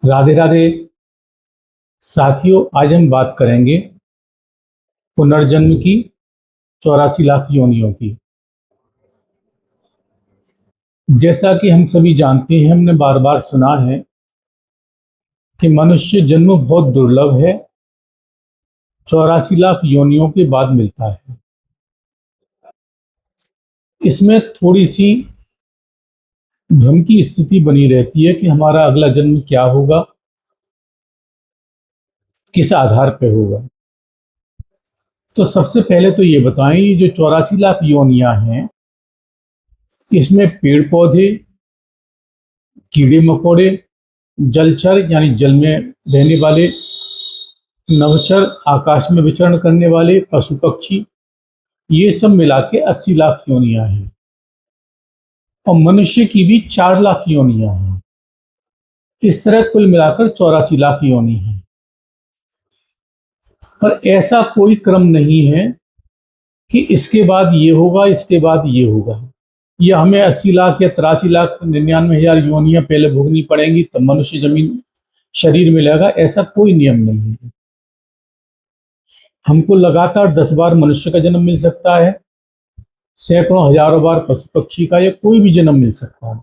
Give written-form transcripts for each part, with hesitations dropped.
राधे राधे साथियों। आज हम बात करेंगे पुनर्जन्म की, 84 लाख योनियों की। जैसा कि हम सभी जानते हैं, हमने बार बार सुना है कि मनुष्य जन्म बहुत दुर्लभ है, 84 लाख योनियों के बाद मिलता है। इसमें थोड़ी सी भ्रम की स्थिति बनी रहती है कि हमारा अगला जन्म क्या होगा, किस आधार पर होगा। तो सबसे पहले तो ये बताएं, ये जो 84 लाख योनियां हैं, इसमें पेड़ पौधे, कीड़े मकोड़े, जलचर यानी जल में रहने वाले, नभचर आकाश में विचरण करने वाले, पशु पक्षी, ये सब मिला के 80 लाख योनियां हैं। और मनुष्य की भी 4 लाख योनियां हैं। इस तरह कुल मिलाकर 84 लाख योनि हैं। पर ऐसा कोई क्रम नहीं है कि इसके बाद ये होगा, इसके बाद ये होगा, या हमें 80 लाख या 83 लाख 99,000 योनियां पहले भोगनी पड़ेंगी तब मनुष्य जमीन शरीर मिलेगा। ऐसा कोई नियम नहीं है। हमको लगातार 10 बार मनुष्य का जन्म मिल सकता है, सैकड़ों हजारों बार पशु पक्षी का, या कोई भी जन्म मिल सकता है।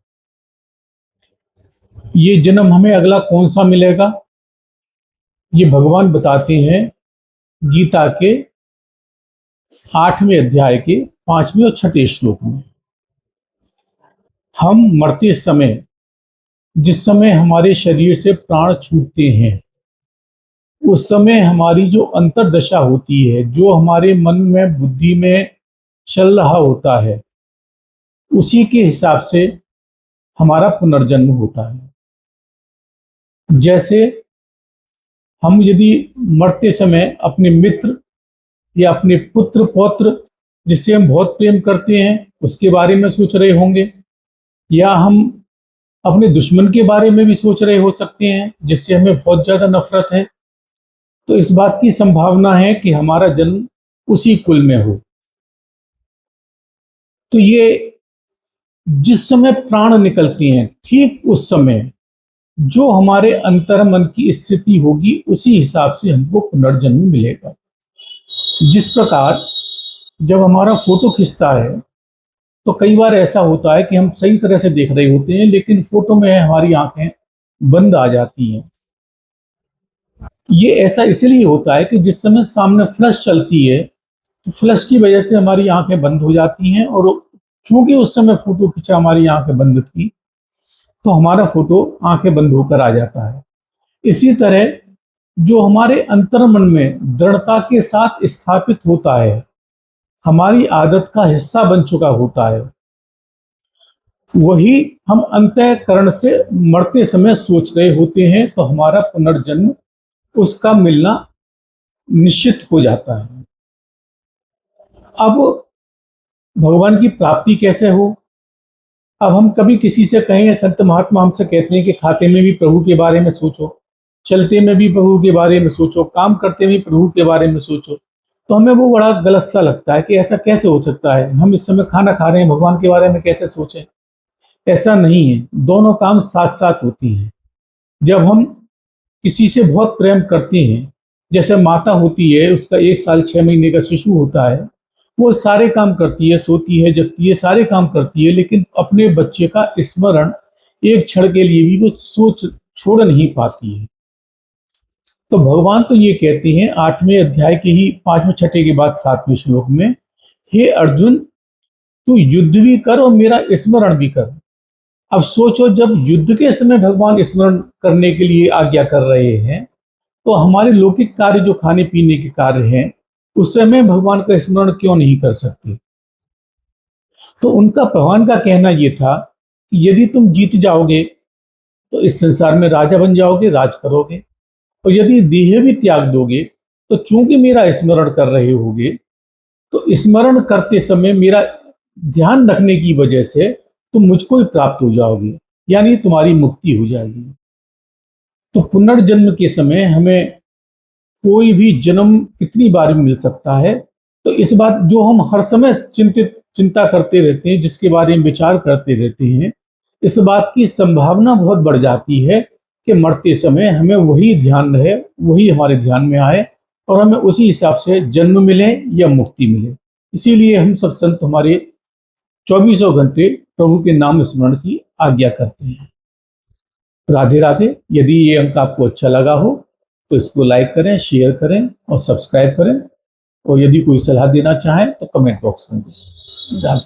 ये जन्म हमें अगला कौन सा मिलेगा, ये भगवान बताते हैं गीता के 8वें अध्याय के 5वें और 6ठे श्लोक में। हम मरते समय, जिस समय हमारे शरीर से प्राण छूटते हैं, उस समय हमारी जो अंतर्दशा होती है, जो हमारे मन में बुद्धि में चल रहा होता है, उसी के हिसाब से हमारा पुनर्जन्म होता है। जैसे हम यदि मरते समय अपने मित्र या अपने पुत्र पौत्र, जिससे हम बहुत प्रेम करते हैं, उसके बारे में सोच रहे होंगे, या हम अपने दुश्मन के बारे में भी सोच रहे हो सकते हैं, जिससे हमें बहुत ज्यादा नफरत है, तो इस बात की संभावना है कि हमारा जन्म उसी कुल में हो। तो ये जिस समय प्राण निकलते हैं, ठीक उस समय जो हमारे अंतर मन की स्थिति होगी, उसी हिसाब से हमको पुनर्जन्म मिलेगा। जिस प्रकार जब हमारा फोटो खिंचता है, तो कई बार ऐसा होता है कि हम सही तरह से देख रहे होते हैं, लेकिन फोटो में हमारी आंखें बंद आ जाती हैं। ये ऐसा इसलिए होता है कि जिस समय सामने फ्लैश चलती है, तो फ्लैश की वजह से हमारी आंखें बंद हो जाती हैं, और चूंकि उस समय फोटो खींचा हमारी आंखें बंद थी, तो हमारा फोटो आंखें बंद होकर आ जाता है। इसी तरह जो हमारे अंतर्मन में दृढ़ता के साथ स्थापित होता है, हमारी आदत का हिस्सा बन चुका होता है, वही हम अंतःकरण से मरते समय सोच रहे होते हैं, तो हमारा पुनर्जन्म, उसका मिलना निश्चित हो जाता है। अब भगवान की प्राप्ति कैसे हो? अब हम कभी किसी से कहें, संत महात्मा हमसे कहते हैं कि खाते में भी प्रभु के बारे में सोचो, चलते में भी प्रभु के बारे में सोचो, काम करते में प्रभु के बारे में सोचो, तो हमें वो बड़ा गलत सा लगता है कि ऐसा कैसे हो सकता है, हम इस समय खाना खा रहे हैं, भगवान के बारे में कैसे सोचें। ऐसा नहीं है, दोनों काम साथ साथ होती हैं। जब हम किसी से बहुत प्रेम करते हैं, जैसे माता होती है, उसका 1 साल 6 महीने का शिशु होता है, वो सारे काम करती है, सोती है, जगती है, सारे काम करती है, लेकिन अपने बच्चे का स्मरण एक क्षण के लिए भी वो सोच छोड़ नहीं पाती है। तो भगवान तो ये कहते हैं 8वें अध्याय के ही 5वें 6ठे के बाद 7वें श्लोक में, हे अर्जुन, तू युद्ध भी कर और मेरा स्मरण भी कर। अब सोचो, जब युद्ध के समय भगवान स्मरण करने के लिए आज्ञा कर रहे हैं, तो हमारे लौकिक कार्य जो खाने पीने के कार्य हैं, उस समय भगवान का स्मरण क्यों नहीं कर सकते? तो उनका, भगवान का कहना यह था कि यदि तुम जीत जाओगे तो इस संसार में राजा बन जाओगे, राज करोगे, और यदि देह भी त्याग दोगे, तो चूंकि मेरा स्मरण कर रहे होगे, तो स्मरण करते समय मेरा ध्यान रखने की वजह से तुम मुझको ही प्राप्त हो जाओगे, यानी तुम्हारी मुक्ति हो जाएगी। तो पुनर्जन्म के समय हमें कोई भी जन्म कितनी बार मिल सकता है, तो इस बात जो हम हर समय चिंता करते रहते हैं, जिसके बारे में विचार करते रहते हैं, इस बात की संभावना बहुत बढ़ जाती है कि मरते समय हमें वही ध्यान रहे, वही हमारे ध्यान में आए और हमें उसी हिसाब से जन्म मिले या मुक्ति मिले। इसीलिए हम सब संत हमारे 24 घंटे प्रभु के नाम स्मरण की आज्ञा करते हैं। राधे राधे। यदि ये अंक आपको अच्छा लगा हो तो इसको लाइक करें, शेयर करें और सब्सक्राइब करें, और यदि कोई सलाह देना चाहें तो कमेंट बॉक्स में दें।